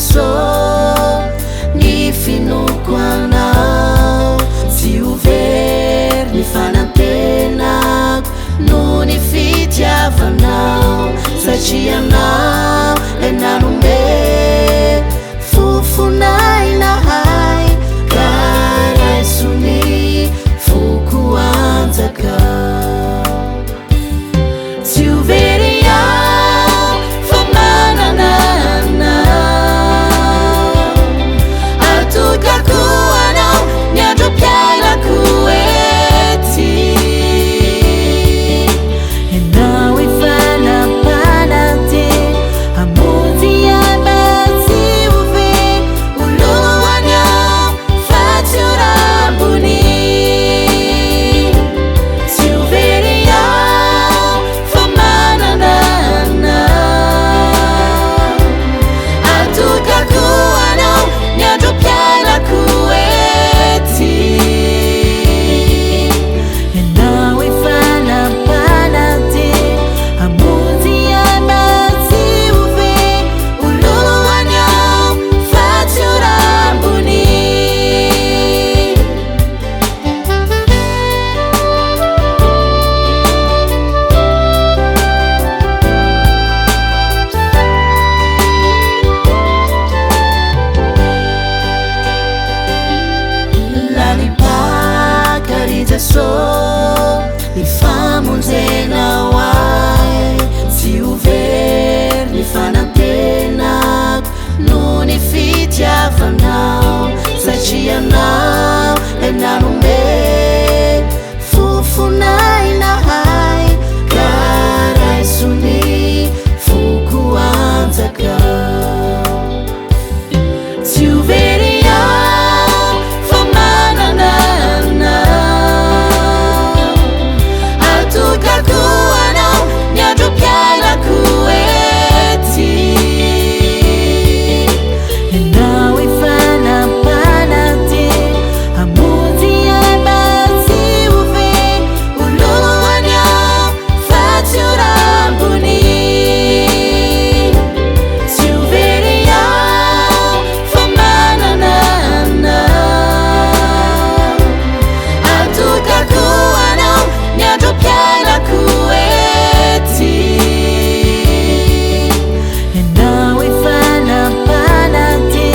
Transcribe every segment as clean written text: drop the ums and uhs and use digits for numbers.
so ny finoko anao tsy ho very ny fanantenako no ny fitiavanao satria anao le nanome fofonainahay karaisony foko anjaka tsy ho very aho fa manana anao atokako anao ny andro mpiainako ety ianao efa nampanante hamonjy amba tsy ho very olohany aho fa tsy ho rambony tsy ho very aho fa manana anao atokako anao ny andro mpiainako ety ianao efa nampanante hamonjy amba tsy ho very olohany aho fa tsy ho rambony lalipakariza so ny famonjenao ay tsy ho very ny fanantenako no ny fitiavanao satria anao le nanome fofonainahay karaisony foko anjaka tsy ho very aho fa manana anao atokako anao ny andro mpiainako ety ianao efa nampanante hamonjy amba tsy ho very olohany aho fa tsy ho rambony tsy ho very aho fa manana anao atokako anao ny andro mpiainako ety ianao efa nampanante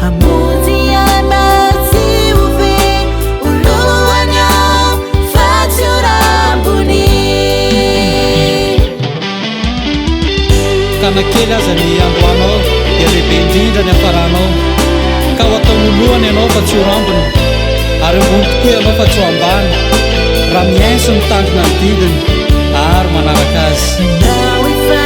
hamonjy amba tsy ho very olohany aho fa tsy ho rambony kanakely aza ny androanao dia lehibe indrindra ny afaranao ka ho ataon'olohany ianao fa tsy ho rambony ary ambony tokoa ianao fa tsy ho ambany raha miaiso ny tandrina ny didiny ary manaraka azy ianao efa